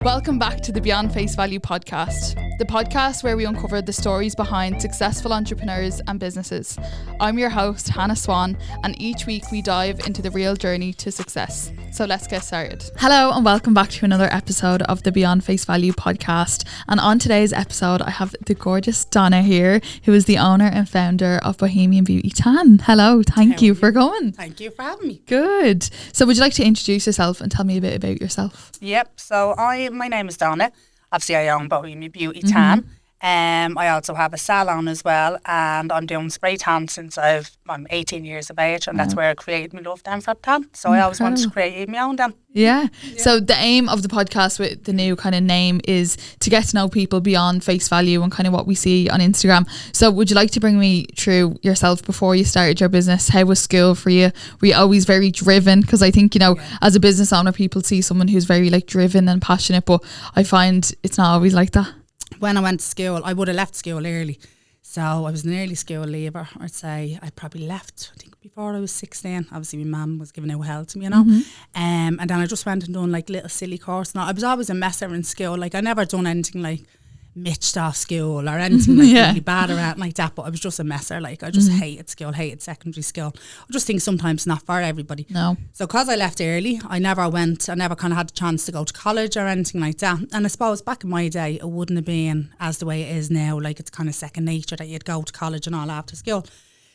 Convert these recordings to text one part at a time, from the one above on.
Welcome back to the Beyond Face Value podcast, the podcast where we uncover the stories behind successful entrepreneurs and businesses. I'm your host, Hannah Swan, and each week we dive into the real journey to success. So let's get started. Hello and welcome back to another episode of the Beyond Face Value podcast. And on today's episode, I have the gorgeous Donna here, who is the owner and founder of Bohemian Beauty Tan. Hello, thank you for coming. Thank you for having me. Good. So would you like to introduce yourself and tell me a bit about yourself? Yep, so my name is Donna. Obviously I own Bohemian Beauty Tan. I also have a salon as well, and I'm doing spray tan since I'm 18 years of age, and that's where I created my love then for tan. So I always wanted to create my own then. Yeah. So the aim of the podcast with the new kind of name is to get to know people beyond face value and kind of what we see on Instagram. So would you like to bring me through yourself before you started your business? How was school for you? Were you always very driven? Because I think, as a business owner, people see someone who's very driven and passionate, but I find it's not always like that. When I went to school, I would have left school early. So I was an early school leaver. I'd say I probably left, I think, before I was 16. Obviously, my mum was giving out help to me, and then I just went and done little silly courses. I was always a messer in school. I never done anything mitched off school or anything really bad or anything like that, but I was just a messer. I just hated school, hated secondary school. I just think sometimes not for everybody. No. So because I left early, I never kind of had the chance to go to college or anything like that. And I suppose back in my day, it wouldn't have been as the way it is now. It's kind of second nature that you'd go to college and all after school.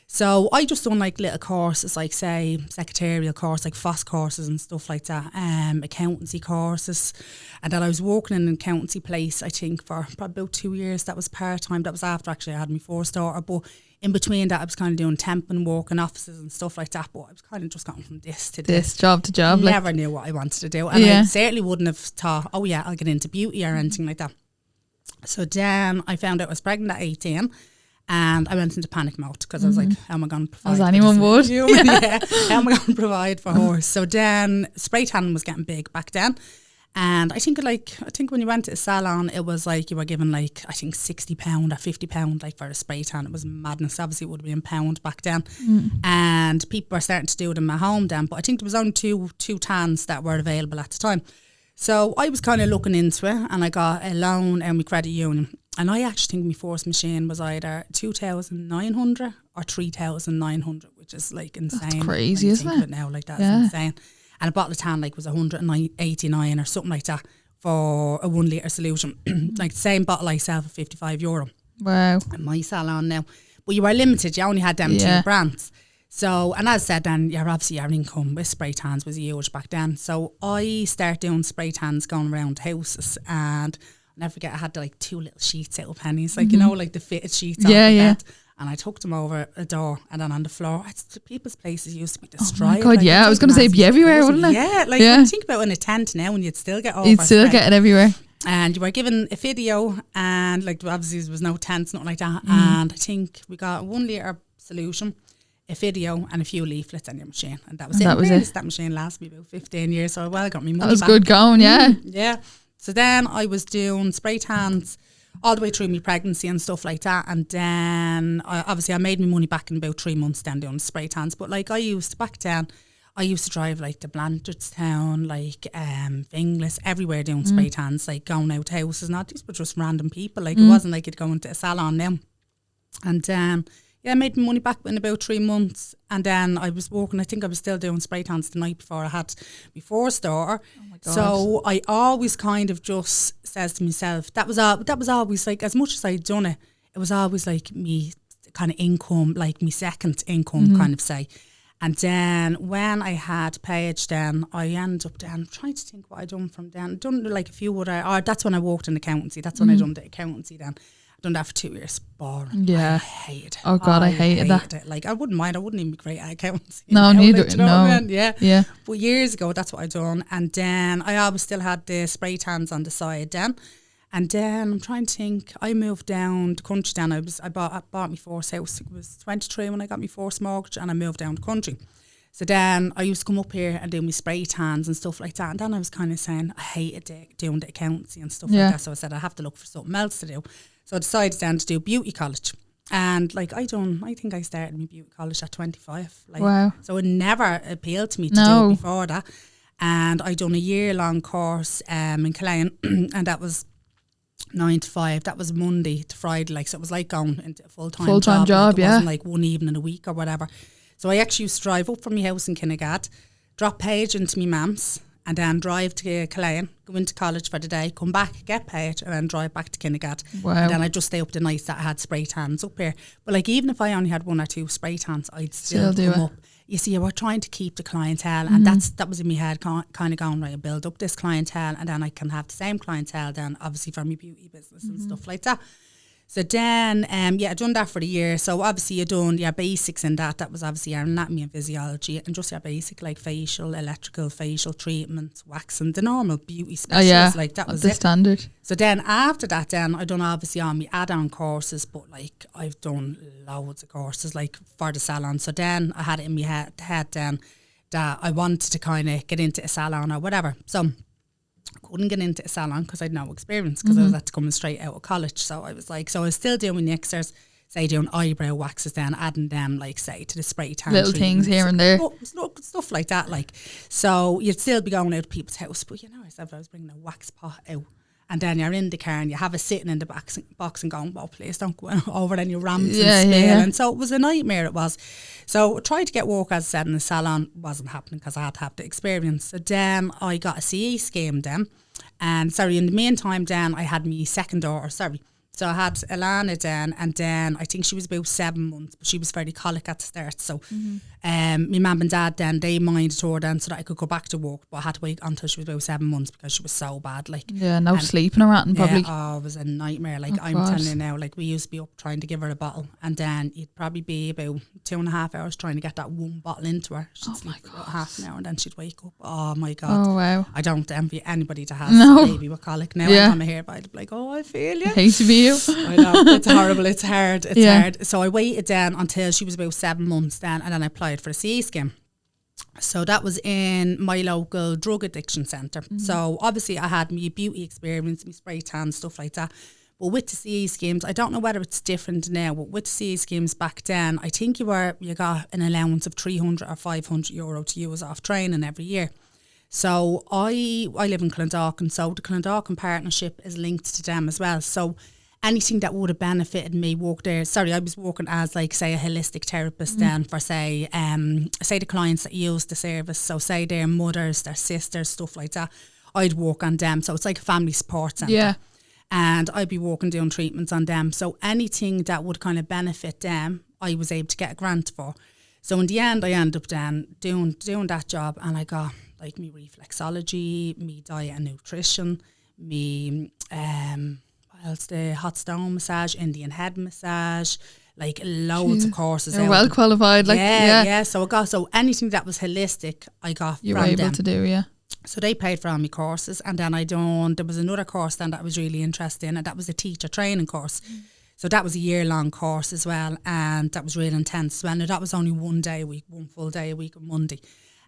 So I just done little courses, say secretarial course, FOSS courses and stuff like that, accountancy courses. And then I was working in an accountancy place, I think, for probably about 2 years. That was part-time. That was after actually I had my first daughter. But in between that, I was kind of doing temp and work in offices and stuff like that. But I was kind of just going from this to this. Job to job. Never knew what I wanted to do. And I certainly wouldn't have thought, I'll get into beauty or anything like that. So then I found out I was pregnant at 18. And I went into panic mode because I was like, how am I going to provide? As anyone would. How am I going to provide for her? So then spray tan was getting big back then. And I think when you went to a salon, it was you were given I think £60 or £50 for a spray tan. It was madness. Obviously it would have been £1 back then. And people were starting to do them at home then. But I think there was only two tans that were available at the time. So I was kind of looking into it, and I got a loan in my credit union. And I actually think my first machine was either 2,900 or 3,900, which is insane. That's crazy, isn't it? Now, that's insane. And a bottle of tan was 189 or something like that for a 1 litre solution. The same bottle I sell for €55. Wow. In my salon now. But you were limited, you only had them two brands. So, and as I said then, obviously your income with spray tans was huge back then. So I started doing spray tans going around houses, and I'll never forget, I had 2 little sheets out of pennies, the fitted sheets on the bed. And I took them over a door and then on the floor. People's places used to be destroyed. Oh my God, I was going to say it'd be everywhere, wouldn't it? Yeah, when you think about in a tent now, and you'd still get over. You'd still get it everywhere. And you were given a video, and obviously there was no tents, nothing like that. And I think we got a 1 litre solution, a video and a few leaflets on your machine, and that was it. That machine lasted me about 15 years, so I got me money back. That was good going, yeah. Yeah. So then I was doing spray tans all the way through my pregnancy and stuff like that, and then I made my money back in about 3 months then doing spray tans. But I used to drive to Blanchardstown, Finglas, everywhere doing spray tans, going out to houses. Not these were just random people. It wasn't you'd go into a salon now. And I made my money back in about 3 months, and then I was working. I think I was still doing spray tans the night before I had my first daughter. Oh my God. So I always kind of just says to myself, that was always as much as I'd done it, it was always me kind of income, my second income kind of say. And then when I had Paige, then I ended up then trying to think what I done from then. I done a few other, that's when I worked in accountancy. That's when I done the accountancy then. Done that for 2 years. Boring. Yeah. I hated it. Oh God, I hated that. It. I wouldn't mind. I wouldn't even be great at accounts. No, neither. You know no. What I mean? Yeah. Yeah. But years ago, that's what I done. And then I always still had the spray tans on the side then. And then I'm trying to think. I moved down the country. Then I bought my first house. It was 23 when I got my first mortgage, and I moved down the country. So then I used to come up here and do my spray tans and stuff like that. And then I was kind of saying I hated doing the accountancy and stuff like that. So I said I have to look for something else to do. So I decided then to do beauty college. And I think I started my beauty college at 25. Wow. So it never appealed to me to do it before that. And I done a year-long course in Killeen, and that was 9 to 5. That was Monday to Friday, like, so it was like going into a full-time job. Like, it wasn't like one evening a week or whatever. So I actually used to drive up from my house in Kinnegad, drop Paige into my mum's, and then drive to Killeen, go into college for the day, come back, get paid, and then drive back to Kinnegad. Wow. And then I'd just stay up the nights that I had spray tans up here. But like, even if I only had 1 or 2 spray tans, I'd still do come it. up. You see, we're trying to keep the clientele, and that was in my head, kind of going, right, I build up this clientele, and then I can have the same clientele then, obviously, for my beauty business and stuff like that. So then, I done that for the year. So obviously you done your basics in that. That was obviously your anatomy and physiology, and just your basic, like facial, electrical, facial treatments, waxing, the normal beauty specialists. Like, that was the it. standard. So then after that, then I done obviously all my add-on courses, but like, I've done loads of courses like for the salon. So then I had it in my head then that I wanted to kind of get into a salon or whatever. So couldn't get into a salon because I had no experience, because I was at coming straight out of college. So I was like, so I was still doing nixers, say doing eyebrow waxes, then adding them, like, say, to the spray tan Little things here and there. Stuff like that, like. So you'd still be going out to people's house, but you know, I was bringing a wax pot out, and then you're in the car and you have it sitting in the box and going, well, please don't go over any ramps and spill. And so it was a nightmare, it was. So I tried to get work, as I said, in the salon. Wasn't happening because I had to have the experience. So then I got a CE scheme then. And in the meantime then I had my second daughter, So I had Alana then, and then I think she was about 7 months, but she was very colic at the start. So my mum and dad then, they minded her then so that I could go back to work, but I had to wait until she was about 7 months because she was so bad. Like, no sleeping around and probably. Oh, it was a nightmare. Like, I'm telling you now, like, we used to be up trying to give her a bottle, and then you'd probably be about 2.5 hours trying to get that one bottle into her. She'd sleep for about half an hour and then she'd wake up. Oh my God. Oh wow. I don't envy anybody that has a baby with colic now. I'm on my hair, but I'd be like, oh, I feel you. Hate to be you. I know, it's horrible, it's hard, hard. So I waited then until she was about 7 months then, and then I applied for the CE scheme. So that was in my local drug addiction centre. So obviously I had my beauty experience, my spray tan, stuff like that. But with the CE schemes, I don't know whether it's different now, but with the CE schemes back then, I think you got an allowance of 300 or 500 euro to use off training every year. So I live in Clondalkin, so the Clondalkin partnership is linked to them as well. So anything that would have benefited me work there. I was working as, like, say, a holistic therapist then for, say the clients that use the service. So say their mothers, their sisters, stuff like that. I'd work on them. So it's like a family support centre. Yeah. And I'd be working doing treatments on them. So anything that would kind of benefit them, I was able to get a grant for. So in the end, I ended up then doing that job, and I got, like, me reflexology, me diet and nutrition, me the hot stone massage, Indian head massage, like loads of courses. You're well qualified, like So anything that was holistic, I got. You were able to do, So they paid for all my courses, and then there was another course then that I was really interested in, and that was a teacher training course. So that was a year-long course as well, and that was really intense. Well, now that was only 1 day a week, 1 full day a week on Monday.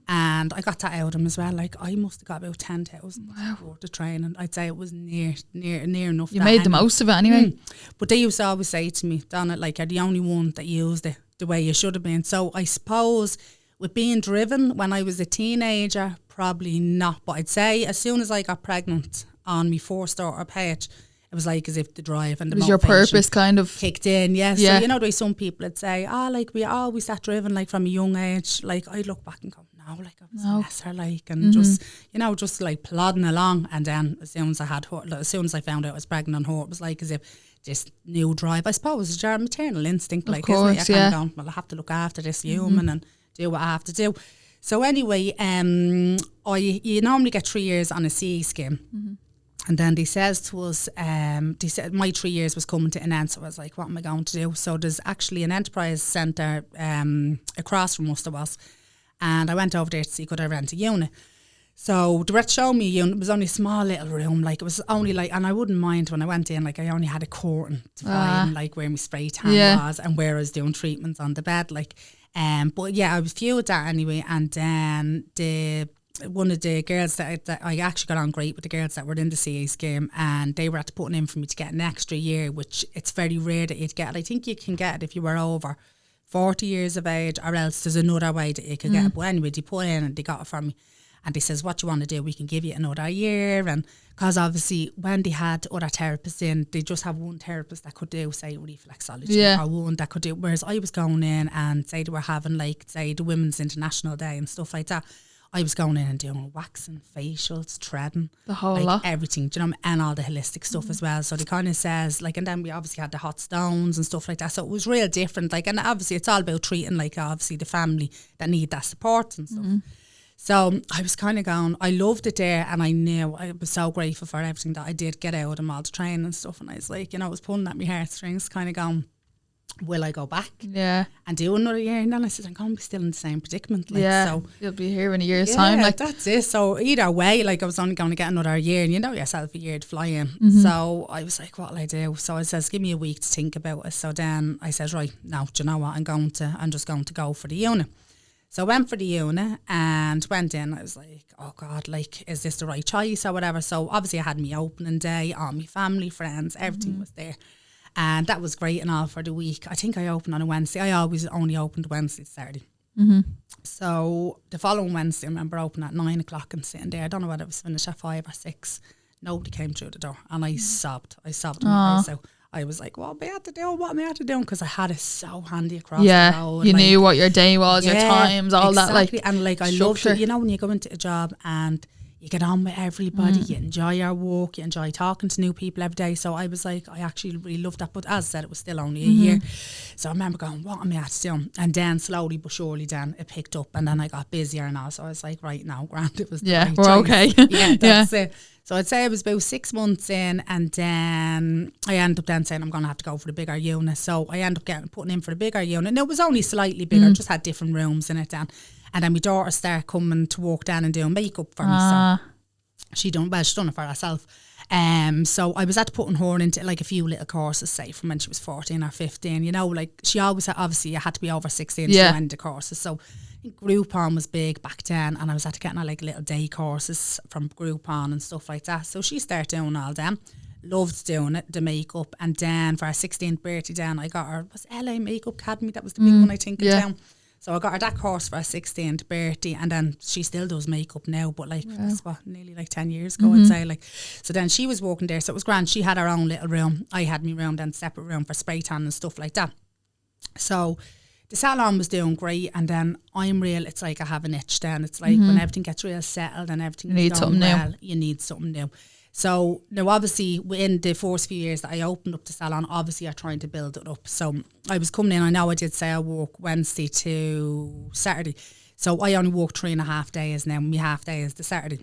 And I got that out of them as well. Like, I must have got about 10,000 worth of training. I'd say it was near enough. You made the most of it anyway. But they used to always say to me, Donna, like, you're the only one that used it the way you should have been. So I suppose with being driven when I was a teenager, probably not. But I'd say as soon as I got pregnant on my first daughter, Paige, it was like as if the drive and the motivation, your purpose kind of kicked in. So you know, there's some people that say, like, we always that driven, like, from a young age. Like, I look back and go, no, like, I was a messer, like, and just like plodding along. And then as soon as I had her, as soon as I found out I was pregnant on her, it was like as if this new drive, I suppose, is your maternal instinct, like, course, isn't it? You're kind of going, well, I have to look after this human and do what I have to do. So anyway, you normally get 3 years on a CE scheme. And then they says to us, they said my 3 years was coming to an end. So I was like, what am I going to do? So there's actually an enterprise centre across from us there was. And I went over there to see could I rent a unit. So they were showing me a unit. It was only a small little room. Like, it was only like, and I wouldn't mind when I went in, like, I only had a curtain to find, like, where my spray tan was and where I was doing treatments on the bed. Like, but yeah, I was few with that anyway. And then one of the girls that I actually got on great with, the girls that were in the CA scheme, and they were at putting in for me to get an extra year, which it's very rare that you'd get. I think you can get it if you were over 40 years of age, or else there's another way that you could get it. But anyway, they put in and they got it for me. And they says, what you want to do, we can give you another year. And because obviously when they had other therapists in, they just have one therapist that could do, say, reflexology, or one that could do, whereas I was going in and say they were having like, say, the Women's International Day and stuff like that. I was going in and doing waxing, facials, threading, the whole like lot. everything, do you know, and all the holistic stuff as well. So they kind of says, like, and then we obviously had the hot stones and stuff like that. So it was real different. Like, and obviously it's all about treating, like, obviously the family that need that support and stuff. So I was kind of going, I loved it there, and I knew I was so grateful for everything that I did get out of all the training and stuff. And I was like, you know, I was pulling at my heartstrings, kind of going, will I go back? Yeah. And do another year? And then I said, I'm going to be still in the same predicament. Like, yeah. So you'll be here in a year's time. Like, that's it. So either way, like, I was only going to get another year, and you know yourself, a year to fly in. So I was like, what'll I do? So I says, give me a week to think about it. So then I said, right, now, do you know what? I'm just going to go for the unit. So I went for the unit and went in. I was like, oh God, like, is this the right choice or whatever? So obviously I had my opening day, all my family, friends, everything was there. And that was great and all for the week. I think I opened on a Wednesday. I always only opened Wednesday to Saturday. So the following Wednesday, I remember opening at 9 o'clock and sitting there. I don't know whether it was finished at 5 or 6. Nobody came through the door. And I sobbed. I sobbed my face out. I was like, what am I at to do? Because I had it so handy across the road. You knew what your day was, your times, all that. Like, and like, I loved it. You know, when you go into a job and you get on with everybody, you enjoy your work, you enjoy talking to new people every day. So I was like, I actually really loved that. But as I said, it was still only a year. So I remember going, what am I at to do? And then slowly but surely then it picked up, and then I got busier and all. So I was like, right now, Grant, it was the right we're choice. okay. That's it. So I'd say I was about 6 months in, and then I ended up then saying I'm going to have to go for the bigger unit. So I ended up putting in for the bigger unit. And it was only slightly bigger, just had different rooms in it then. And then my daughter started coming to walk down and doing makeup for me. So she done it for herself. So I was at putting her into like a few little courses, say from when she was 14 or 15. You know, like she always obviously you had to be over 16 to do any of the courses. So I think Groupon was big back then, and I was at getting like little day courses from Groupon and stuff like that. So she started doing all them. Loved doing it, the makeup. And then for her 16th birthday then I got her, was LA Makeup Academy, that was the big one I think in town. So I got her that course for her 16th birthday, and then she still does makeup now, but like that's what, nearly like 10 years ago I'd say. Like, so then she was working there, so it was grand. She had her own little room, I had my room, then separate room for spray tan and stuff like that. So the salon was doing great, and then it's like I have an itch then. It's like when everything gets real settled and everything is going well, you need something new. So now obviously within the first few years that I opened up the salon, obviously I'm trying to build it up. So I was coming in, I know I did say I work Wednesday to Saturday. So I only work 3.5 days now. My half day is the Saturday.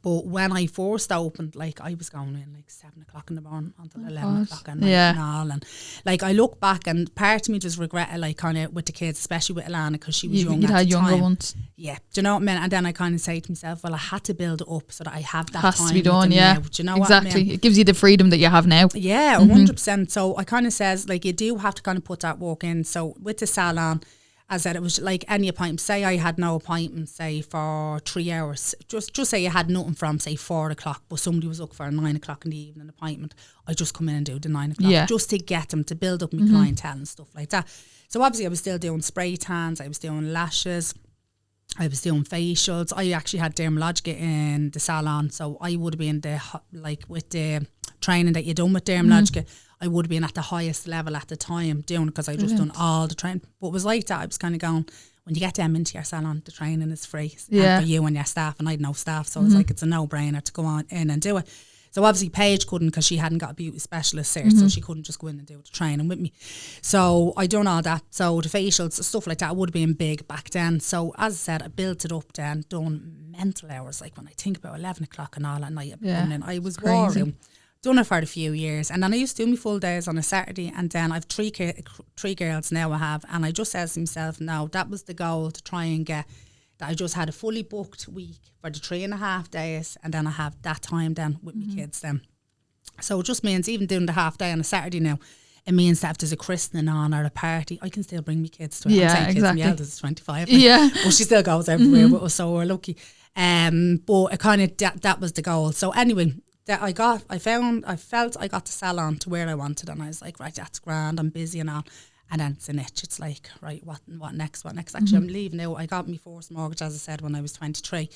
But when I first opened, like I was going in like 7 o'clock in the morning until 11 o'clock at night and all. And like I look back, and part of me just regret it, like kind of with the kids, especially with Alana, because she was young at the time. You had younger ones. Yeah, do you know what I mean? And then I kind of say to myself, well, I had to build it up so that I have that has time to be done, now. Do you know what I mean? It gives you the freedom that you have now. Yeah, 100%. So I kind of says, like, you do have to kind of put that work in. So with the salon, as I said, it was like any appointment. Say I had no appointment, say for 3 hours. Just say you had nothing from, say, 4 o'clock, but somebody was up for a 9 o'clock in the evening appointment. I just come in and do the 9 o'clock just to get them, to build up my clientele and stuff like that. So obviously I was still doing spray tans, I was doing lashes, I was doing facials. I actually had dermatologica in the salon, so I would have been with the training that you done with dermatologica, I would have been at the highest level at the time doing it, because I just done all the training. But it was like that. I was kind of going, when you get them into your salon, the training is free and for you and your staff, and I had no staff, so it's like it's a no-brainer to go on in and do it. So obviously Paige couldn't, because she hadn't got a beauty specialist there, so she couldn't just go in and do the training with me. So I done all that. So the facials, stuff like that, would have been big back then. So as I said, I built it up then, done mental hours. Like when I think about 11 o'clock and all at night, I was worried. Done it for a few years, and then I used to do my full days on a Saturday, and then I've three girls now I have, and I just said to myself, no, that was the goal, to try and get that I just had a fully booked week for the 3.5 days, and then I have that time then with my kids then. So it just means even doing the half day on a Saturday now, it means that if there's a christening on or a party, I can still bring my kids to it. Yeah, I'm saying exactly. Kids, my eldest is 25. But she still goes everywhere with us, so we're lucky. But it kind of that was the goal. So anyway, that I felt I got the salon to where I wanted, and I was like, right, that's grand, I'm busy and all. And then it's an itch. It's like, right, what next? Actually, I'm leaving now. I got my first mortgage, as I said, when I was 23.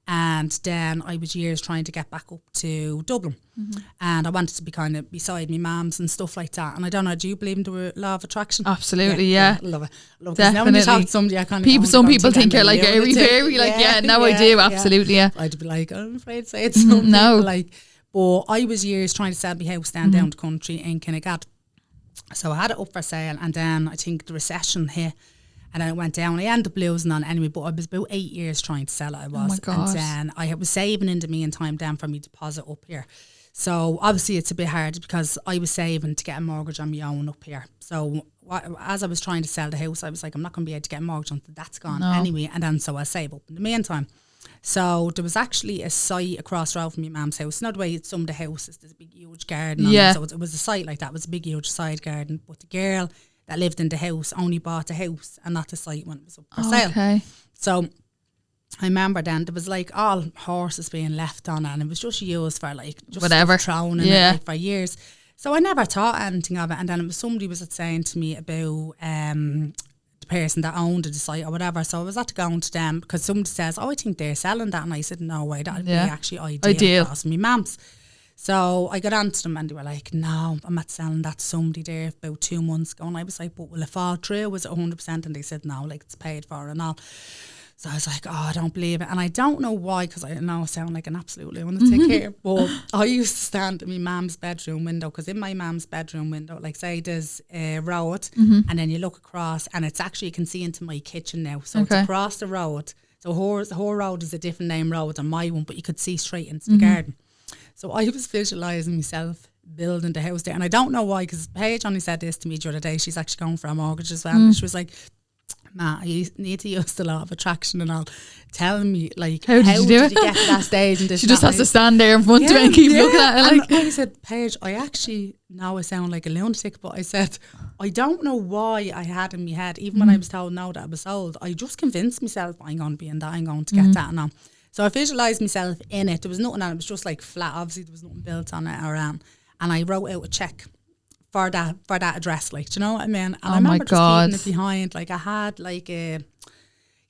And then I was years trying to get back up to Dublin. And I wanted to be kind of beside me mums and stuff like that. And I don't know, do you believe in the law of attraction? Absolutely, yeah. Love it. Definitely. Now when you talk to somebody, I kind of some people think you're like airy fairy, like I do, absolutely, yeah. I'd be like, I'm afraid to say it. Some no, people like, but I was years trying to sell my house down the country in Kinnegad. So I had it up for sale, and then I think the recession hit. And then it went down. I ended up losing on it anyway, but I was about 8 years trying to sell it. I was. Oh my God. And then I was saving in the meantime then for me deposit up here. So obviously it's a bit hard because I was saving to get a mortgage on my own up here. So as I was trying to sell the house, I was like, I'm not going to be able to get a mortgage until that's gone anyway. And then so I save up in the meantime. So there was actually a site across the road from my mum's house. Not the way some of the houses, there's a big huge garden. So it was a site like that. It was a big huge side garden. But the girl that lived in the house only bought a house and not the site when it was up for sale. Okay. So I remember then there was like all horses being left on it, and it was just used for like just whatever, thrown in it like for years. So I never thought anything of it. And then it was somebody was saying to me about the person that owned the site or whatever. So I was at to going to them because somebody says, I think they're selling that, and I said, no way, that'd be actually ideal. Because me mum's. So I got on to them and they were like, no, I'm not selling that to somebody there about 2 months ago. And I was like, but will it fall through? Was it 100%? And they said, no, like it's paid for and all. So I was like, oh, I don't believe it. And I don't know why, because I know I sound like an absolute lunatic here. But I used to stand at my mum's bedroom window, because in my mum's bedroom window, like say there's a road and then you look across and it's actually, you can see into my kitchen now. So it's across the road. So her road is a different name road than my one, but you could see straight into the garden. So I was visualising myself building the house there. And I don't know why, because Paige only said this to me the other day. She's actually going for a mortgage as well. And she was like, Matt, I need to use the law of attraction and all. Telling me, like, how did you get to that stage? And she just has to stand there in front of it and keep looking at it. Like. And I said, Paige, I actually, now I sound like a lunatic, but I said, I don't know why I had in my head, even when I was told no that I was sold, I just convinced myself I'm going to be in that, I'm going to get that and all. So I visualised myself in it. There was nothing on it. It was just like flat. Obviously, there was nothing built on it around. And I wrote out a cheque for that address, like, do you know what I mean? And I remember just keeping it behind. Like I had like a,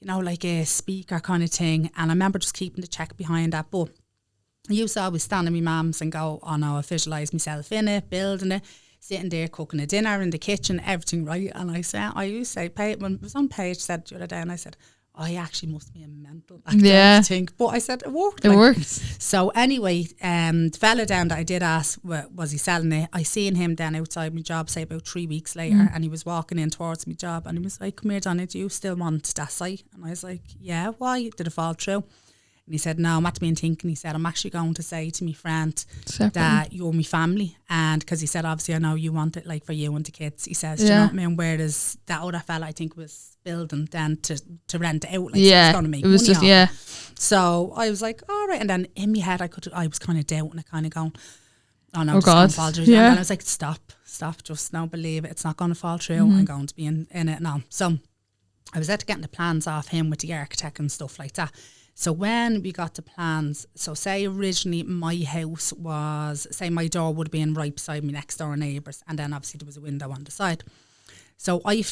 you know, like a speaker kind of thing. And I remember just keeping the cheque behind that. But I used to always stand in my mum's and go, oh no, I visualise myself in it, building it, sitting there cooking a dinner in the kitchen, everything right. And I used to say, when it was on Paige said the other day, and I said, I actually must be a mental actor, I think. But I said, it worked. It works. So anyway, the fella down that I did ask, was he selling it? I seen him then outside my job, say about 3 weeks later, and he was walking in towards my job, and he was like, come here, Donna, do you still want that site? And I was like, yeah, why? Did it fall through? And he said, no, I'm at me thinking. He said, I'm actually going to say to my friend that you're my family. And because he said, obviously, I know you want it like for you and the kids. He says, do you know what I mean? Whereas that other fella, I think, was building then to rent it out. Like, so it's going to make money off. So I was like, all right. And then in my head, I was kind of doubting it, kind of going, oh no, it's going to fall through. And then I was like, stop, just don't believe it. It's not going to fall through. I'm going to be in it now. So I was out getting the plans off him with the architect and stuff like that. So when we got the plans, so say originally my house was, say my door would have been right beside my next door neighbours, and then obviously there was a window on the side. So I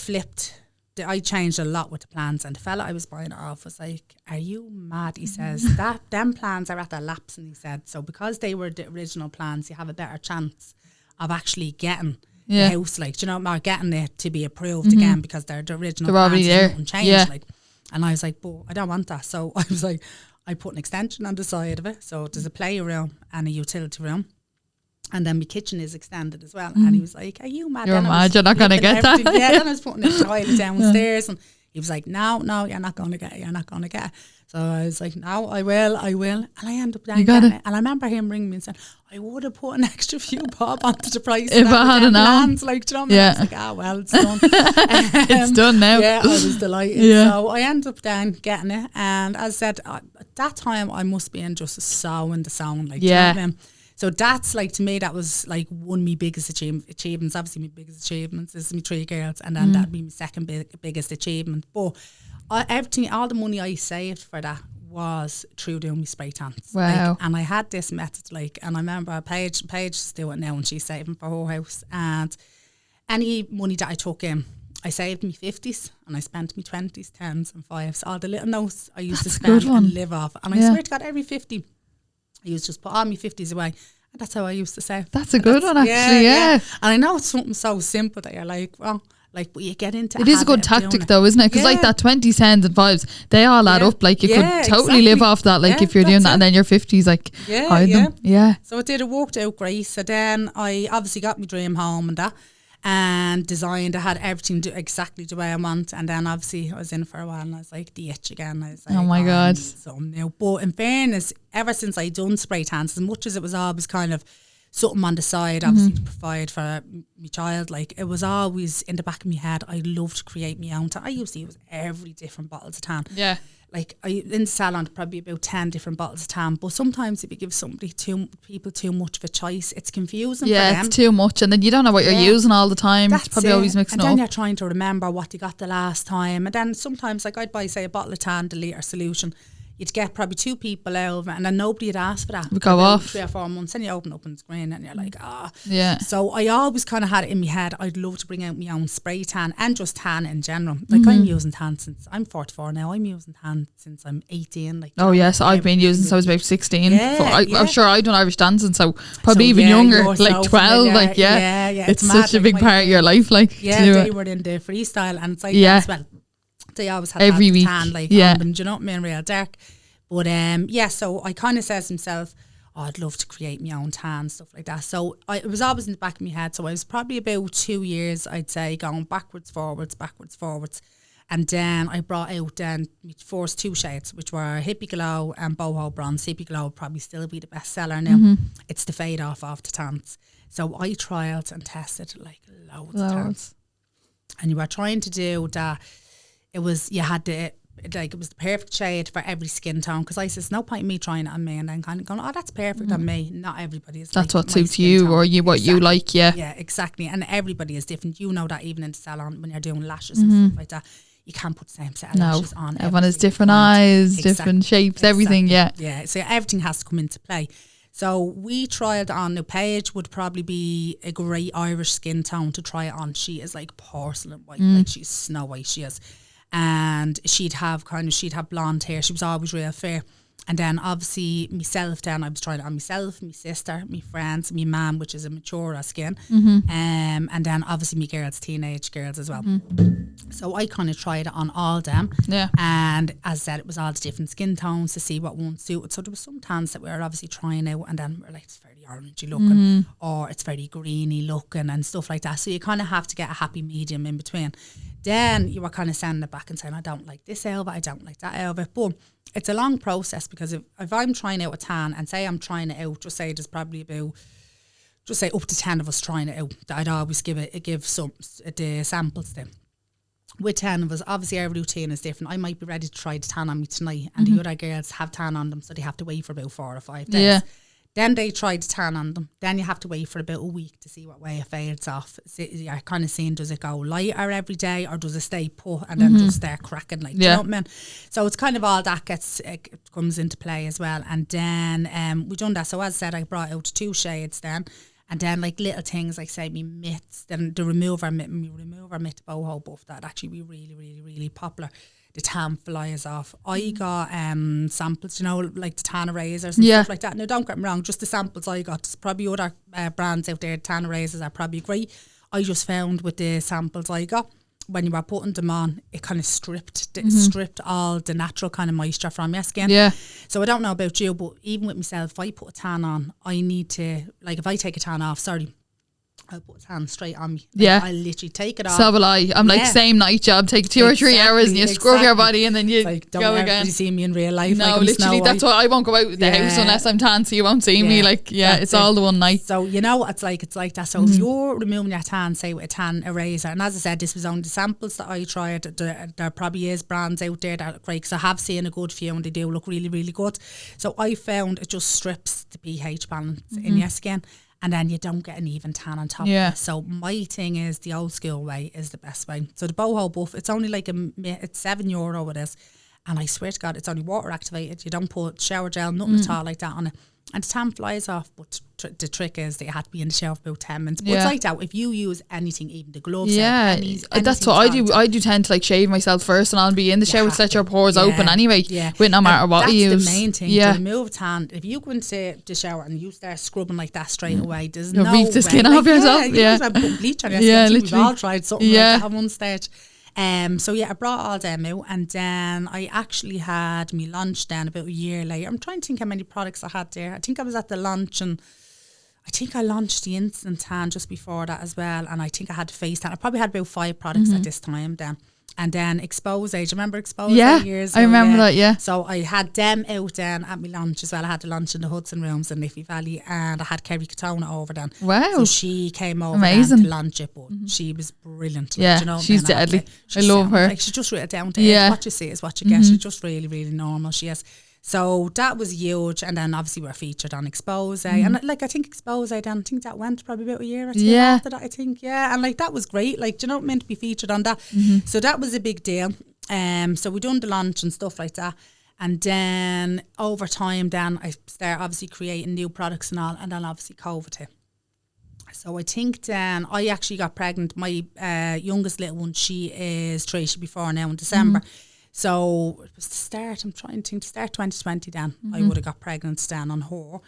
changed a lot with the plans, and the fella I was buying it off was like, are you mad? He says, them plans are at their laps, and he said, so because they were the original plans, you have a better chance of actually getting the house, like, do you know, or getting it to be approved again, because they're the original plans, already there. Nothing changed, like. And I was like, but I don't want that. So I was like, I put an extension on the side of it. So there's a play room and a utility room. And then my kitchen is extended as well. And he was like, are you mad? You're mad, you're not going to get that. Yeah, then I was putting a toilet downstairs. And he was like, no, you're not going to get it. So I was like, no, I will. And I ended up getting it. And I remember him ringing me and saying, I would have put an extra few bob onto the price if I had known. Like, do you know what I mean? I was like, well, it's done. It's done now. Yeah, I was delighted. So I ended up then getting it. And as I said, at that time, I must be in just so in the sound. Like, do you know what I mean? So that's like, to me, that was like one of my biggest achievements. Obviously, my biggest achievements is my 3 girls, and then that'd be my second biggest achievement. But everything, all the money I saved for that was through doing my spray tans. Wow. Like, and I had this method, like, and I remember Paige is doing it now, and she's saving for her house. And any money that I took in, I saved me 50s and I spent me 20s, 10s and 5s. All the little notes I used to That's a spend good one. and live off. And I swear to God, every 50, I used to just put all my 50s away. And that's how I used to save. That's a good one, actually, yeah. And I know it's something so simple that you're like, well, like, but you get into it is a good tactic though, isn't it? Because like that 20s, 10s and 5s, they all add up. Like you could totally live off that, like if you're doing that, and then your 50s like hide them. Yeah. So it worked out great. So then I obviously got my dream home and that, and designed. I had everything exactly the way I want. And then obviously I was in for a while and I was like, the itch again. I was like, oh my God. Something new. But in fairness, ever since I done spray tans, as much as it was always kind of something on the side, obviously to provide for my child, like it was always in the back of my head, I love to create my own tan. I used to use every different bottles of tan. Yeah. Like in the salon, probably about 10 different bottles of tan. But sometimes if you give people too much of a choice, it's confusing for them. It's too much, and then you don't know what you're using all the time. That's it's probably always mixing up. And then you're up. trying to remember what you got the last time. And then sometimes, like I'd buy, say, a bottle of tan, the litre solution. You'd get probably 2 people out of it, and then nobody had asked for that. Would go off 3 or 4 months, and you open up and it's green, and you're like, Yeah. So I always kind of had it in my head, I'd love to bring out my own spray tan and just tan in general. Like I'm using tan since I'm 44 now. I'm using tan since I'm 18. Like yes, I've been using since I was about 16. I'm sure I done Irish dancing, so probably So, even younger, you're like so 12. familiar. Like it's mad, such a like big part of your life. Like they were in the freestyle, and it's like that as well. They always had every week tan, like on them, do you know what I mean, real dark. But so I kind of says to myself, I'd love to create my own tan, stuff like that. So it was always in the back of my head. So I was probably about 2 years, I'd say, going backwards, forwards. And then I brought out then my first 2 shades, which were Hippie Glow and Boho Bronze. Hippie Glow would probably still be the best seller now. It's the fade off of the tans. So I trialed and tested like loads of tans. And you were trying to do that. It was it was the perfect shade for every skin tone, because I said, there's no point in me trying it on me and then kind of going, oh, that's perfect on me. Not everybody is that's like what suits you tone. Or you what you like. Yeah, exactly. And everybody is different. You know that even in the salon when you're doing lashes and stuff like that, you can't put the same set of lashes on. Everyone has different eyes, different shapes, everything. Yeah, so everything has to come into play. So we tried on. Now Paige would probably be a great Irish skin tone to try it on. She is like porcelain white, like she's snow white, she is. And she'd have blonde hair. She was always real fair. And then obviously myself, then I was trying it on myself, my sister, my friends, my mum, which is a mature skin. And then obviously my girls, teenage girls as well. So I kind of tried it on all them. Yeah. And as I said, it was all the different skin tones to see what one suited. So there was some tans that we were obviously trying out, and then we're like, it's very orangey looking, or it's very greeny looking and stuff like that. So you kind of have to get a happy medium in between. Then you were kind of sending it back and saying, I don't like this outfit, I don't like that outfit. But it's a long process, because if I'm trying out a tan, and say I'm trying it out, just say there's probably about, just say up to 10 of us trying it out, that I'd always give the samples to. With 10 of us, obviously our routine is different. I might be ready to try the tan on me tonight, and the other girls have tan on them, so they have to wait for about 4 or 5 days. Yeah. Then they try to tan on them. Then you have to wait for about a week to see what way it fades off. So you're kind of seeing, does it go lighter every day, or does it stay put and then just start cracking? Like, do you know what I mean? So it's kind of all that comes into play as well. And then we done that. So as I said, I brought out 2 shades then. And then like little things like, say, me mitts, then the remover mitt boho buff, that actually be really, really, really popular. The tan flies off. I got samples, like the tan erasers and stuff like that. Now, don't get me wrong, just the samples I got. There's probably other brands out there, tan erasers are probably great. I just found with the samples I got, when you were putting them on, it kind of stripped all the natural kind of moisture from your skin. Yeah. So I don't know about you, but even with myself, if I put a tan on, I need to, like if I take a tan off, I'll put a tan straight on me. Like, I literally take it off. So will I. I'm like same night job, take 2 or 3 hours and you scrub your body and then you like, go again. You see me in real life. No, like literally, that's why I won't go out of the house unless I'm tan, so you won't see me. Like, it's all the one night. So you know what it's like that. So if you're removing your tan, say with a tan eraser, and as I said, this was only the samples that I tried. There probably is brands out there that are great, because I have seen a good few and they do look really, really good. So I found it just strips the pH balance in your skin, and then you don't get an even tan on top of it. So my thing is, the old school way is the best way. So the boho buff, it's only like it's €7 it is, and I swear to God, it's only water activated. You don't put shower gel, nothing at all like that on it. and the tan flies off. But the trick is that you had to be in the shower for about 10 minutes. But it's like that. If you use anything, even the gloves, that's what I do. I do tend to like shave myself first, and I'll be in the shower to let your pores open anyway. With no matter what you use. That's the main thing. To remove tan. If you go into the shower and you start scrubbing like that straight away, there's no way. The skin off yourself. You might as well put bleach on your skin. We've all tried something like that at one stage. So I brought all them out, and then I actually had me lunch then about a year later. I'm trying to think how many products I had there. I think I was at the lunch, and I think I launched the instant tan just before that as well, and I think I had the face tan. I probably had about 5 products at this time then. And then Expose Age, remember Expose Age years ago? I remember that, So I had them out then at my lunch as well. I had the lunch in the Hudson Rooms in Liffey Valley, and I had Kerry Katona over then. Wow. So she came over then to lunch it, but she was brilliant. Yeah, you know, she's deadly. I love her. Like, she's just really down to earth. What you see is what you get. She's just really, really normal. She is. So that was huge, and then obviously we're featured on Expose, and like I think Expose, then I think that went probably about a year or two after that. I think, and like that was great. Like, do you know, meant to be featured on that. So that was a big deal. So we done the launch and stuff like that, and then over time, then I started obviously creating new products and all, and then obviously COVID hit. So I think then I actually got pregnant. My youngest little one, she is 3, she'll be 4 now in December. So it was the start, I'm trying to think, start 2020 then, I would have got pregnant then on her,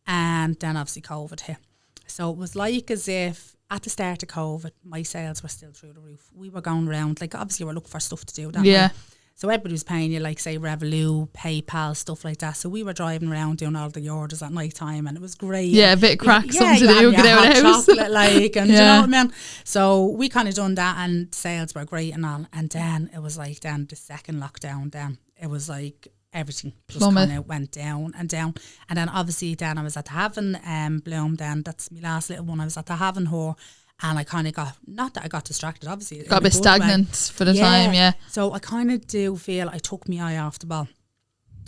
and then obviously COVID hit. So it was like as if at the start of COVID, my sales were still through the roof. We were going around, like obviously we're looking for stuff to do that way. So everybody was paying you, like say Revolut, PayPal, stuff like that. So we were driving around doing all the orders at night time, and it was great. Yeah, a bit of crack, something to do, get out of the house. Chocolate, like, and you know what I mean? So we kind of done that, and sales were great and all. And then it was like then the second lockdown, then it was like everything just kind of went down and down. And then obviously then I was at the Haven Bloom then, that's my last little one. I was at the Haven her. And I kind of got, not that I got distracted, obviously. Got a bit stagnant for the time, So I kind of do feel I took my eye off the ball.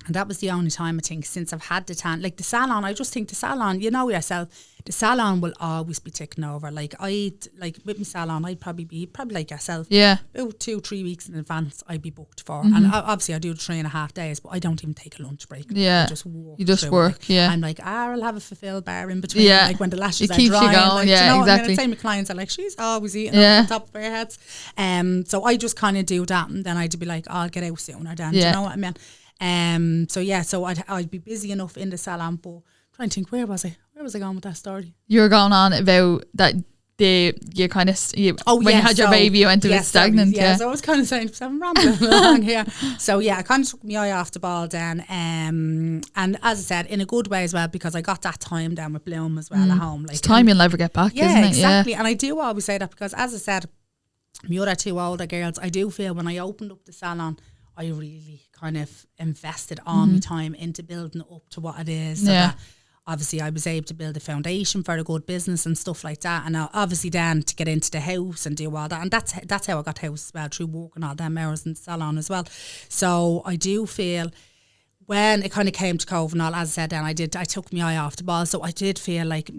And that was the only time I think since I've had the tan. Like the salon, I just think the salon, you know yourself, the salon will always be ticking over. Like with my salon, I'd probably be like yourself. Yeah. About 2-3 weeks in advance, I'd be booked for. And obviously I do the 3.5 days, but I don't even take a lunch break. Yeah. I just work. You just work, I'm like, I'll have a fulfilled bar in between. Yeah. Like when the lashes it are keeps drying. You going, like, yeah, you know, exactly. And then I'd say my clients are like, she's always eating up on top of her heads. So I just kind of do that, and then I'd be like, I'll get out sooner then. Do you know what I mean? So I'd be busy enough in the salon, but trying to think, where was I going with that story? You were going on about that you kind of when you had your baby, you went to be stagnant. So I was kind of saying, I'm rambling along here. So I kind of took my eye off the ball then, and as I said, in a good way as well, because I got that time down with Bloom as well at home. Like, it's time you'll never get back, isn't it? Exactly. And I do always say that because, as I said, my other 2 older girls, I do feel when I opened up the salon, I really kind of invested all my time into building it up to what it is. So that obviously I was able to build a foundation for a good business and stuff like that. And obviously then to get into the house and do all that. And that's how I got house as well, through working all them hours in the salon as well. So I do feel when it kind of came to COVID and all, as I said, then I took my eye off the ball. So I did feel like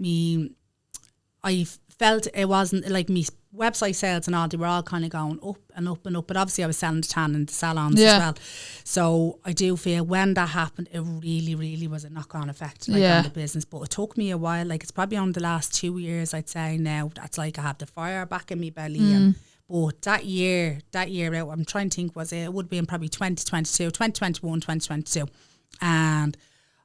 I felt it wasn't like me website sales and all, they were all kind of going up and up and up, but obviously I was selling the tan in the salons as well. So I do feel when that happened, it really, really was a knock-on effect on the business. But it took me a while, like it's probably on the last 2 years, I'd say now, that's like I have the fire back in my belly. But that year out, I'm trying to think, it would be in probably 2021, 2022. And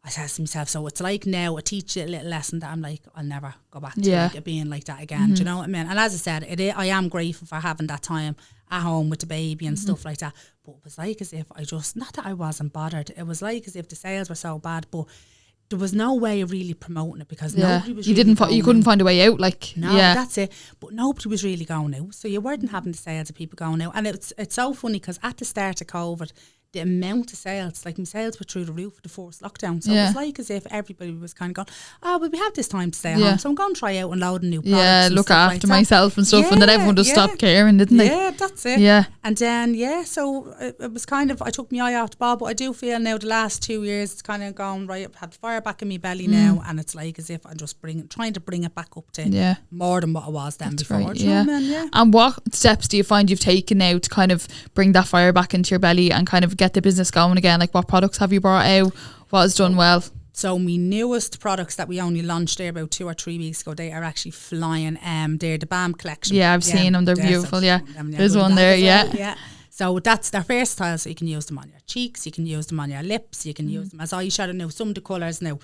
I said to myself, so it's like now I teach you a little lesson that I'm like, I'll never go back to like it being like that again. Do you know what I mean? And as I said, I am grateful for having that time at home with the baby and stuff like that. But it was like as if not that I wasn't bothered. It was like as if the sales were so bad, but there was no way of really promoting it because nobody was. You couldn't find a way out. Like that's it. But nobody was really going out, so you weren't having the sales of people going out. And it's so funny because at the start of COVID, the amount of sales, like my sales were through the roof for the first lockdown. So it was like as if everybody was kind of going, well, we have this time to stay home, so I'm going to try out and load new products. Yeah, look after myself and stuff, and then everyone just stopped caring, didn't they? Yeah, that's it. Yeah. And then, so it was kind of, I took my eye off the ball, but I do feel now the last 2 years, it's kind of gone, right, I've had the fire back in my belly now, and it's like as if I'm just trying to bring it back up to more than what it was then before. Right, And what steps do you find you've taken now to kind of bring that fire back into your belly and kind of get the business going again? Like what products have you brought out? What has done well? So my newest products that we only launched there about 2 or 3 weeks ago, they are actually flying. They're the balm collection. Yeah, I've seen them. They're beautiful. There's one there. Yeah. So that's they're versatile. So you can use them on your cheeks, you can use them on your lips, you can use them as eyeshadow. Now some of the colours now,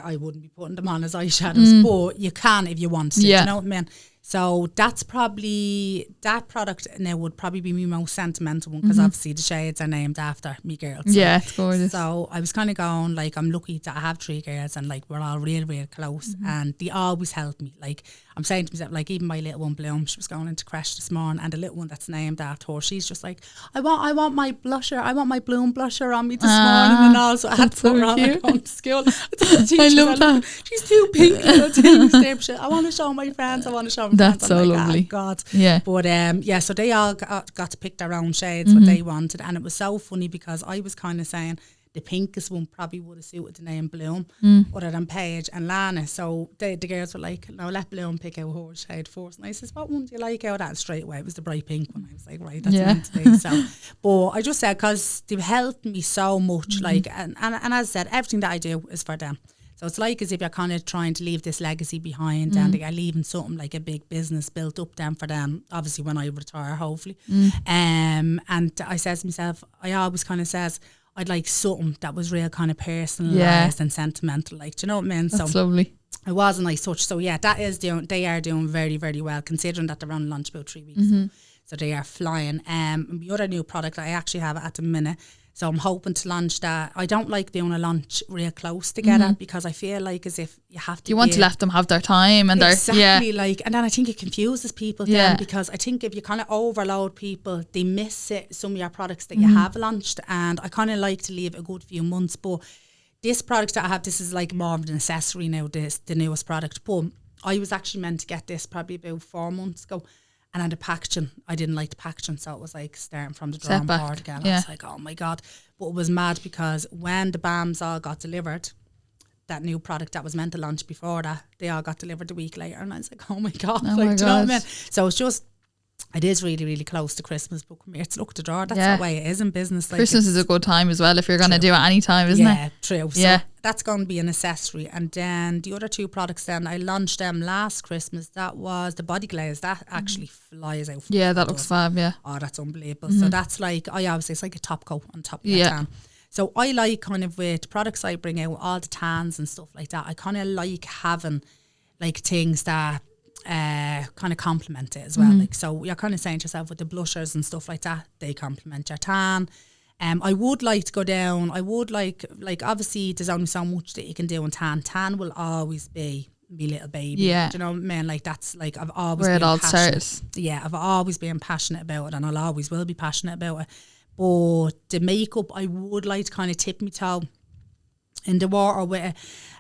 I wouldn't be putting them on as eyeshadows, but you can if you want to. Do you know what I mean? So that's probably, that product now would probably be my most sentimental one, because obviously the shades are named after me girls. So, yeah, it's gorgeous. So I was kind of going, like, I'm lucky that I have 3 girls, and like we're all real close, and they always help me. Like, I'm saying to myself, like, even my little one Bloom, she was going into creche this morning, and the little one that's named after her, she's just like, I want my blusher, I want my Bloom blusher on me this morning, and also I had to put her on like, going to school. I love that. She's too pink, things there. I want to show my friends, I want to show my That's friends. so like, lovely. Oh God. Yeah. But so they all got to pick their own shades, what they wanted, and it was so funny because I was kind of saying the pinkest one probably would have suited the name Bloom, other than Paige and Lana. So the girls were like, no, let Bloom pick out her shade first. And I says, what one do you like out of that? And straight away it was the bright pink one. I was like, right, that's meant to be. So, but I just said, because they've helped me so much, like, and as I said, everything that I do is for them. So it's like as if you're kind of trying to leave this legacy behind, and they are leaving something like a big business built up then for them, obviously when I retire, hopefully. And I says to myself, I always kind of says, I'd like something that was real kind of personalised and sentimental, like, do you know what I mean? That's so lovely. It wasn't like such. So yeah, they are doing very, very well, considering that they're on launch about 3 weeks ago. So they are flying. The other new product I actually have at the minute, so I'm hoping to launch that. I don't like doing a launch real close together, because I feel like as if you have to. You want to let them have their time and exactly, like, and then I think it confuses people then, because I think if you kind of overload people, they miss it, some of your products that you have launched, and I kind of like to leave a good few months. But this product that I have, this is like more of an accessory now, the newest product. But I was actually meant to get this probably about 4 months ago. And then the packaging, I didn't like the packaging, so it was like starting from the drawing board again. I was like, oh my God. But it was mad, because when the balms all got delivered, that new product that was meant to launch before that, they all got delivered a week later. And I was like, oh my God. Oh like, my do you know what I mean? So it's just, it is really, really close to Christmas, but come here, it's luck to draw. That's the way it is in business. Like, Christmas is a good time as well if you're going to do it any time, isn't it? Yeah, true. So that's going to be an accessory. And then the other 2 products then, I launched them last Christmas. That was the body glaze. That actually flies out. Yeah, that looks fab, yeah. Oh, that's unbelievable. So that's like, I always say it's like a top coat on top of your tan. So I like kind of with products I bring out, all the tans and stuff like that, I kind of like having like things that kind of complement it as well. Like, so you're kind of saying to yourself with the blushers and stuff like that, they complement your tan. I would like to go down, I would like obviously there's only so much that you can do in tan. Tan will always be my little baby. Yeah. Do you know what I mean? Like, that's like, I've always where been it all passionate. starts. Yeah, I've always been passionate about it, and I'll always will be passionate about it. But the makeup, I would like to kind of tip my toe in the water with it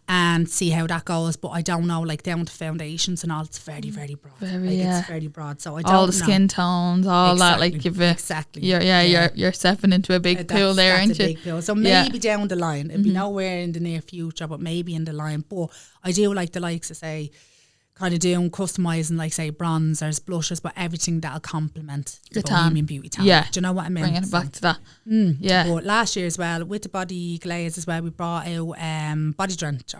and see how that goes. But I don't know, like down to foundations and all, it's very, very broad. It's very broad. So I don't know. All the skin tones, all that, like you've you're stepping into a big pool there, aren't you? Big pool. So maybe down the line, it'll be nowhere in the near future, but maybe in the line. But I do like the likes of, say, kind of doing customising, like, say, bronzers, blushes, but everything that'll complement the Bohemian Beauty Tan. Yeah. Do you know what I mean? Bringing it back to that. Yeah. But last year as well, with the body glaze as well, we brought out body drench,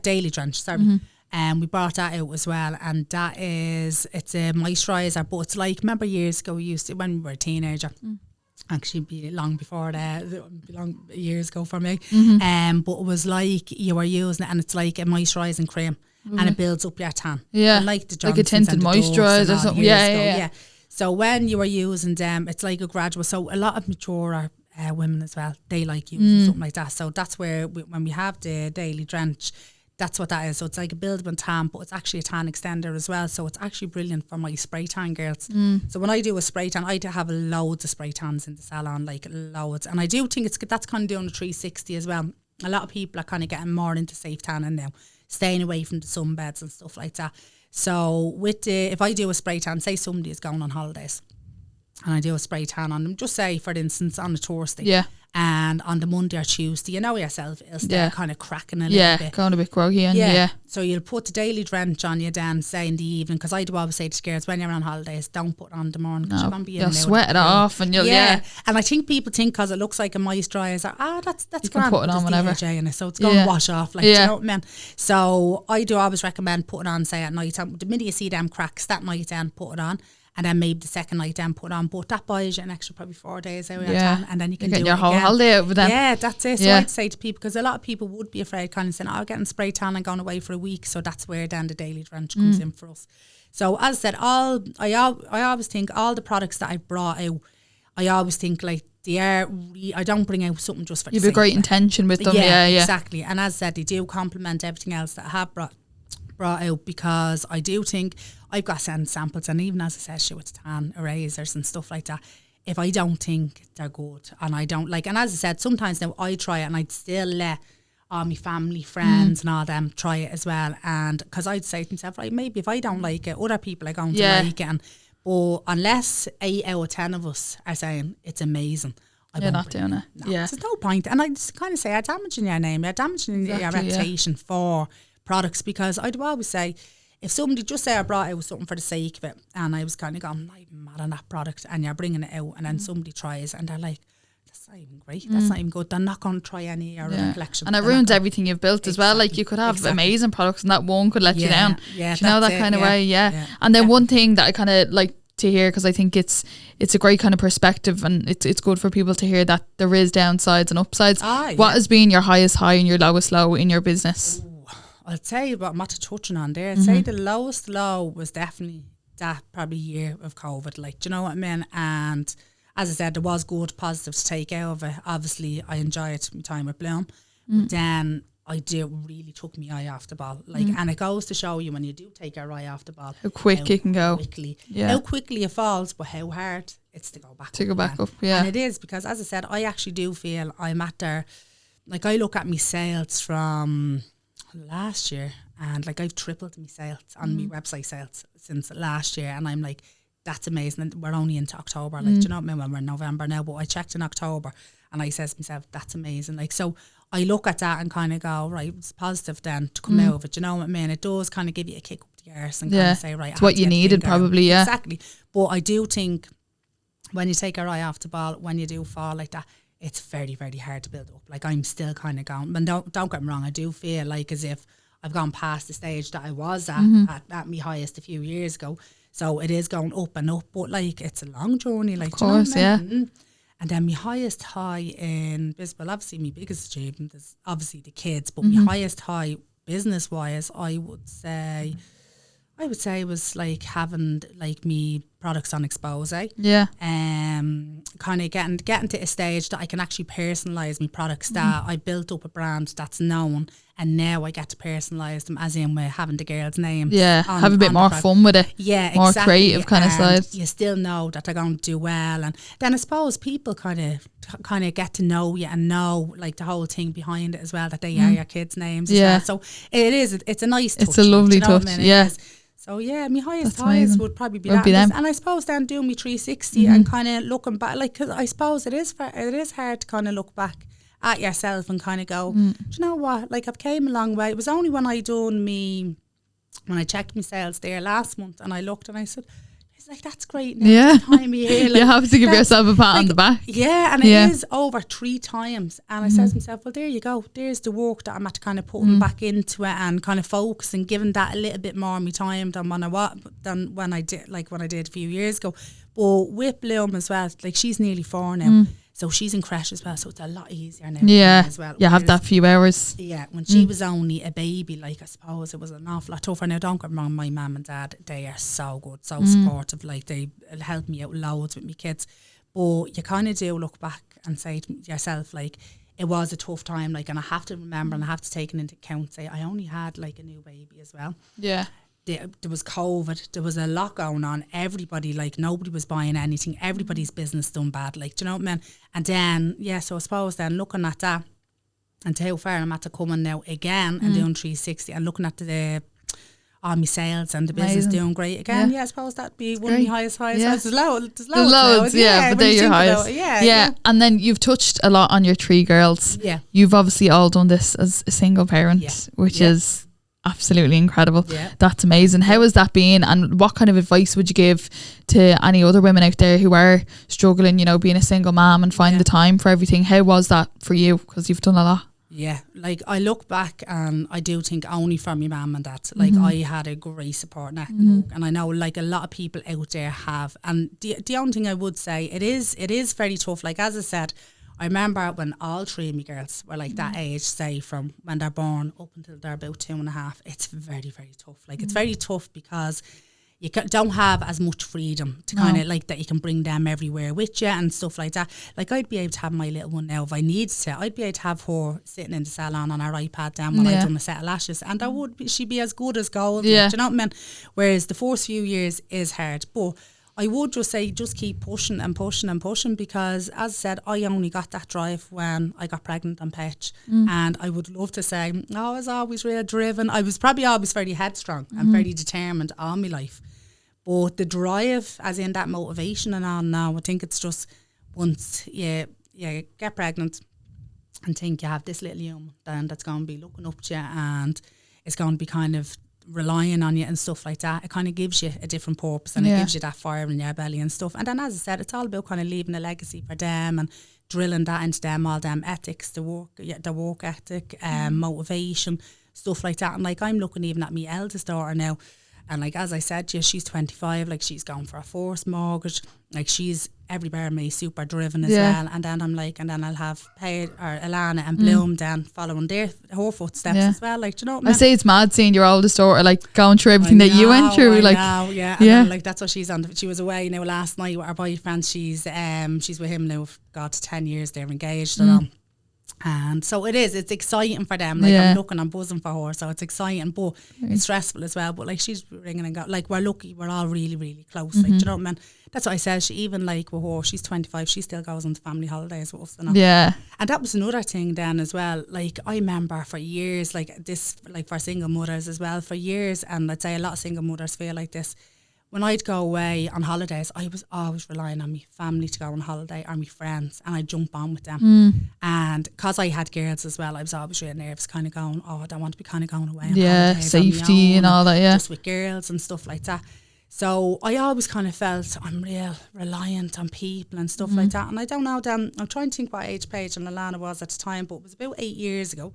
daily drench, sorry. And we brought that out as well, and that is, it's a moisturiser, but it's like, remember years ago we used to, when we were a teenager, actually be long before that, long years ago for me, but it was like you were using it, and it's like a moisturising cream. And it builds up your tan. Yeah. Like the like a tinted moisturiser or something. Yeah. So when you are using them, it's like a gradual. So a lot of mature women as well, they like using something like that. So that's where, when we have the daily drench, that's what that is. So it's like a build-up tan, but it's actually a tan extender as well. So it's actually brilliant for my spray tan girls. So when I do a spray tan, I do have loads of spray tans in the salon, like loads. And I do think that's kind of doing a 360 as well. A lot of people are kind of getting more into safe tanning now, staying away from the sunbeds and stuff like that. So if I do a spray tan, say somebody is going on holidays and I do a spray tan on them, just say for instance on a Thursday, And on the Monday or Tuesday, you know yourself, it'll start kind of cracking a little bit. Going a bit groggy. And So you'll put the daily drench on you then, say in the evening, because I do always say to girls, when you're on holidays, don't put it on the morning, because you're going to be you'll sweat it off. And you'll, And I think people think because it looks like a moisturiser, that's grand. Put it on whenever. In it, so it's going to wash off. Like, do you know what I mean? So I do always recommend putting on, say at night. The minute you see them cracks, that night then put it on. And then maybe the second night then put on. But that buys you an extra probably 4 days out of your tan, and then you can do your it whole again. holiday out with them. Yeah, that's it. So I'd say to people, because a lot of people would be afraid, kind of saying, I'm getting spray tan and going away for a week. So that's where then the daily drench comes in for us. So as I said, I always think all the products that I've brought out, I always think like I don't bring out something just for the sake. You have a great intention with them. Yeah, exactly. And as I said, they do complement everything else that I have brought out, because I do think I've got send samples, and even as I said, with tan erasers and stuff like that, if I don't think they're good and I don't like, and as I said, sometimes now I try it and I'd still let all my family, friends and all them try it as well, and because I'd say to myself, right, maybe if I don't like it, other people are going to like it, but unless 8 out of 10 of us are saying it's amazing, you're not doing it. No, there's no point. And I just kind of say, you're damaging your name, you're damaging your reputation for products, because I'd always say, if somebody just say I brought out something for the sake of it, and I was kind of going, I'm mad on that product, and you're bringing it out, and then somebody tries and they're like, that's not even great, that's not even good, they're not going to try any of your collection, and it ruins everything you've built as well. Like, you could have amazing products and that one could let you down. Do you know that kind of way? And then one thing that I kind of like to hear, because I think it's a great kind of perspective, and it's good for people to hear that there is downsides and upsides. What has been your highest high and your lowest low in your business? I'll tell you what I'm not touching on there. I'd say the lowest low was definitely that probably year of COVID. Like, do you know what I mean? And as I said, there was good positives to take out of it. Obviously, I enjoyed my time with Bloom. But then really took my eye off the ball. Like, and it goes to show you when you do take your eye off the ball, how quick it can go. How quickly it falls, but how hard it's to go back up. And it is, because as I said, I actually do feel I'm at there. Like, I look at my sales from last year, and like I've tripled my sales on my website sales since last year, and I'm like, that's amazing. And we're only into October, like, do you know what I mean? When we're in November now, but I checked in October, and I says to myself, that's amazing. Like, so I look at that and kind of go, right, it's positive then to come out of it. Do you know what I mean? It does kind of give you a kick up the arse and kind of say, right, it's what you needed probably. Exactly. But I do think when you take your eye off the ball, when you do fall like that, it's very, very hard to build up. Like, I'm still kind of going, but don't get me wrong, I do feel like as if I've gone past the stage that I was at my highest a few years ago. So it is going up and up, but like, it's a long journey. Like, of course, do you know what I mean? And then my highest high in business, well, obviously my biggest achievement is obviously the kids, but my highest high business wise, I would say was like having like me products on Expose. Kind of getting to a stage that I can actually personalise my products, that I built up a brand that's known, and now I get to personalise them, as in we're having the girls' names. Have a bit more fun with it. More creative kind of side. You still know that they're going to do well, and then I suppose people kind of get to know you and know like the whole thing behind it as well, that they are your kids' names as well. So it's a nice touch. It's a lovely touch. So yeah, my highest highs would probably be that. And I suppose then doing me 360 and kind of looking back, like, cause I suppose it is hard to kind of look back at yourself and kind of go, do you know what? Like, I've came a long way. It was only when I checked my sales there last month, and I looked and I said, it's like, that's great. Now, time of year, like, you have to give yourself a pat on the back. Yeah, and it is over 3 times. And I said to myself, well, there you go. There's the work that I'm at kind of putting back into it, and kind of focus and giving that a little bit more of my time than when I did a few years ago. But with Bloom as well, like, she's nearly 4 now. So she's in creche as well, so it's a lot easier now as well. You have that few hours. Yeah, when she was only a baby, like, I suppose it was an awful lot tougher. Now, don't get me wrong, my mum and dad, they are so good, so supportive. Like, they help me out loads with my kids. But you kind of do look back and say to yourself, like, it was a tough time, like, and I have to remember and I have to take it into account, say, I only had, like, a new baby as well. Yeah. There was COVID, there was a lot going on. Everybody, like, nobody was buying anything. Everybody's business done bad, like, do you know what I mean? And then, so I suppose then looking at that and how far I'm at to coming now again and doing 360 and looking at all my sales and the business doing great again. I suppose that'd be one of my highest highs. Yeah. There's loads, but they're your highest. Yeah. And then you've touched a lot on your 3 girls. Yeah. You've obviously all done this as a single parent, which is absolutely incredible. That's amazing. How has that been, and what kind of advice would you give to any other women out there who are struggling, you know, being a single mom and finding the time for everything? How was that for you, because you've done a lot? Yeah, like I look back and I do think only from my mum and dad, like I had a great support network, and I know like a lot of people out there have, and the only thing I would say, it is very tough. Like as I said, I remember when all 3 of my girls were like that age, say from when they're born up until they're about 2.5, it's very, very tough. Like it's very tough because you don't have as much freedom to kind of like that you can bring them everywhere with you and stuff like that. Like I'd be able to have my little one now if I needed to. I'd be able to have her sitting in the salon on her iPad down while I'd done a set of lashes, and she'd be as good as gold. Like, do you know what I mean? Whereas the first few years is hard, but I would just say just keep pushing and pushing and pushing, because as I said, I only got that drive when I got pregnant on Petch, and I would love to say I was always real driven. I was probably always very headstrong and very determined all my life, but the drive, as in that motivation and all now, I think it's just once you get pregnant and think you have this little human then that's going to be looking up to you and it's going to be kind of relying on you and stuff like that, it kind of gives you a different purpose, and it gives you that fire in your belly and stuff. And then as I said, it's all about kind of leaving a legacy for them and drilling that into them, all them ethics, the work ethic, motivation, stuff like that. And like I'm looking even at my eldest daughter now, and like as I said, she's 25, like she's going for a first mortgage, like she's every bar me super driven as well. And then I'm like, and then I'll have Paige or Alana and Bloom then following her footsteps as well. Like, do you know what I mean? I say it's mad seeing your oldest daughter like going through everything that you went through. And then, like that's what she's on. She was away now last night with her boyfriend. She's with him now. God, 10 years they're engaged and so it's exciting for them. Like I'm buzzing for her, so it's exciting, but it's stressful as well. But like she's ringing and go, like we're lucky, we're all really, really close. Like, do you know what I mean? That's what I said. She even like with her, she's 25, she still goes on to family holidays with us. And that was another thing then as well. Like I remember for years, like this, like for single mothers as well, for years, and I'd say a lot of single mothers feel like this. When I'd go away on holidays, I was always relying on my family to go on holiday or my friends, and I'd jump on with them. And because I had girls as well, I was always really nervous, kind of going, I don't want to be kind of going away on holidays safety and all that, just with girls and stuff like that. So I always kind of felt I'm real reliant on people and stuff like that. And I don't know then, I'm trying to think what age Paige and Alana was at the time, but it was about 8 years ago.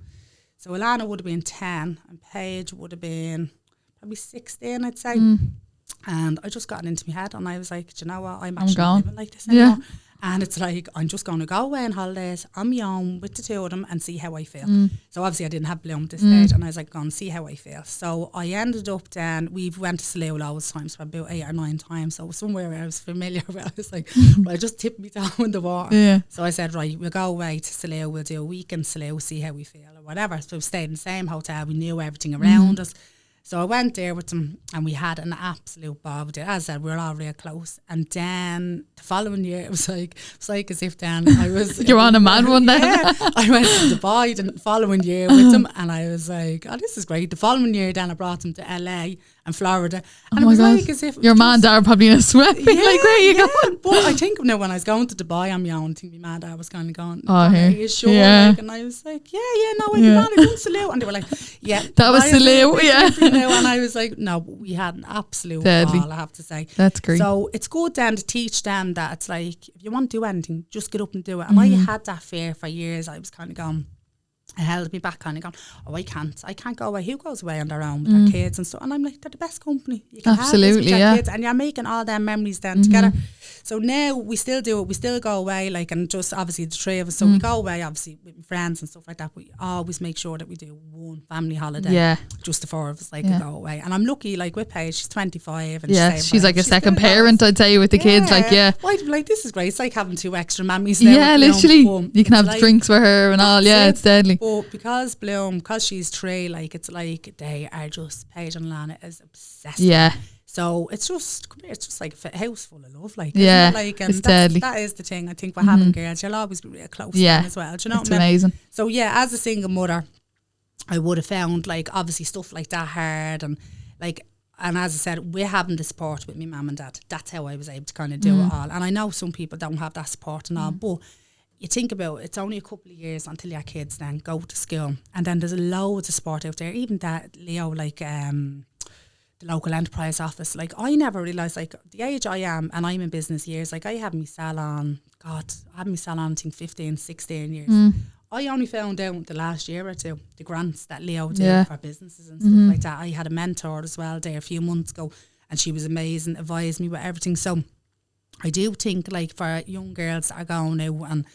So Alana would have been 10 and Paige would have been probably 16, I'd say. And I just got into my head and I was like, do you know what, I'm actually not living like this anymore. And it's like, I'm just going to go away on holidays on my own with the 2 of them and see how I feel. So obviously I didn't have Bloom at this stage, and I was like, go and see how I feel. So I ended up then, we went to Slough loads of times, about 8 or 9 times. So somewhere where I was familiar with, I was like, well, I just tipped me down in the water. So I said, right, we'll go away to Slough, we'll do a week in Slough, see how we feel or whatever. So we stayed in the same hotel, we knew everything around us. So I went there with them and we had an absolute ball with it. As I said, we were all real close. And then the following year, it was like as if then I was... You're on a mad one then. I went to Dubai the following year with them, and I was like, oh, this is great. The following year then I brought them to LA and Florida. And it was like as if... Your man and dad were probably in a sweat. Like, where are you going? But I think now when I was going to Dubai on my own, I think my man and dad was kind of going, are you sure? Like, and I was like, no, I'd be glad I done Slough. And they were like, that was Slough, And I was like, no, we had an absolute ball, I have to say. That's great. So it's good then to teach them that it's like, if you want to do anything, just get up and do it. And I had that fear for years. I was kind of going, I held me back, kind of going, I can't go away. Who goes away on their own with their kids and stuff? And I'm like, they're the best company you can have with your kids, and you're making all them memories then together. So now we still do it. We still go away, like, and just obviously the 3 of us. So we go away, obviously, with my friends and stuff like that. But we always make sure that we do one family holiday. Just the 4 of us, like, go away. And I'm lucky, like, with Paige, she's 25. And she's like a second parent, I'd say, with the kids. Like, like, this is great. It's like having 2 extra mammies now. Yeah, literally. You can have like, drinks with her and all. Yeah, it's deadly. But because Bloom, because she's 3, like, it's like they are just, Paige and Lana is obsessed. Yeah. So it's just like a house full of love, like, like, and it's deadly. That is the thing. I think we're having girls, you'll always be real close to them as well. Do you know it's what I mean? Amazing. So as a single mother, I would have found, like, obviously stuff like that hard, and like, and as I said, we're having the support with my mum and dad. That's how I was able to kind of do it all. And I know some people don't have that support and all, but you think about it, it's only a couple of years until your kids then go to school, and then there's loads of support out there. Even that, Leo, like the local enterprise office, like I never realised, like the age I am, and I'm in business years, like I had my salon, I think 15, 16 years. I only found out the last year or two the grants that Leo did for businesses and stuff like that. I had a mentor as well there a few months ago, and she was amazing, advised me with everything. So I do think, like, for young girls that are going out and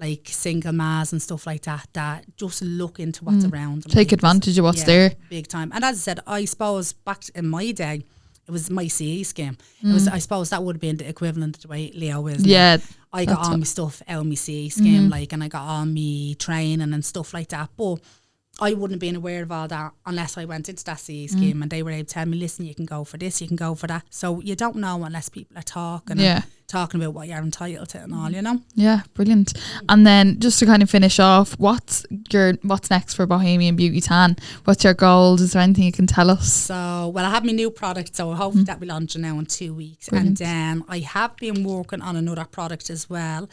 like single mas and stuff like that, that just look into what's around them. Take advantage of what's there. Big time. And as I said, I suppose back in my day, it was my CE scheme. It was, I suppose that would have been the equivalent to the way Leo is now. Yeah. I got all my stuff out of my CE scheme, like, and I got all my training and stuff like that. But I wouldn't have been aware of all that unless I went into that CE scheme and they were able to tell me, listen, you can go for this, you can go for that. So you don't know unless people are talking and talking about what you're entitled to and all, you know? Yeah, brilliant. And then just to kind of finish off, what's next for Bohemian Beauty Tan? What's your goals? Is there anything you can tell us? So, well, I have my new product, so hopefully that will launch now in 2 weeks. Brilliant. And then I have been working on another product as well.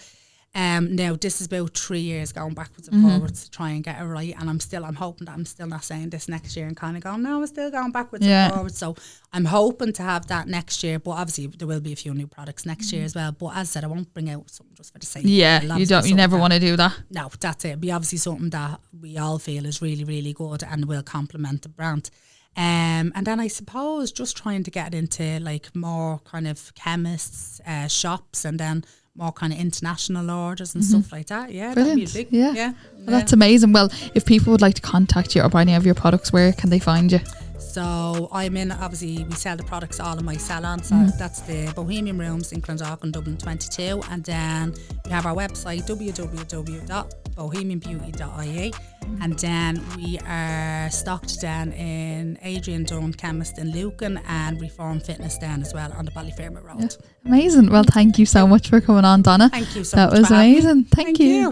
Now this is about 3 years going backwards and forwards to try and get it right, and I'm hoping that I'm still not saying this next year and kind of going, no, we're still going backwards and forwards. So I'm hoping to have that next year, but obviously there will be a few new products next year as well. But as I said, I won't bring out something just for the sake. You never want to do that. No, that's it. It'll be obviously something that we all feel is really, really good and will complement the brand. And then I suppose just trying to get into like more kind of chemists, shops, and then more kind of international orders and stuff like that. Yeah, brilliant. That'd be big. Well, that's amazing. Well, if people would like to contact you or buy any of your products, where can they find you? So I'm in, obviously we sell the products all in my salon, so that's the Bohemian Rooms in Clondalkin, Dublin 22, and then we have our website www.bohemianbeauty.ie, and then we are stocked down in Adrian Dunn Chemist in Lucan and Reform Fitness down as well on the Ballyfermot Road. Amazing. Well, thank you so much for coming on, Donna. Thank you so much. That was amazing. Thank you.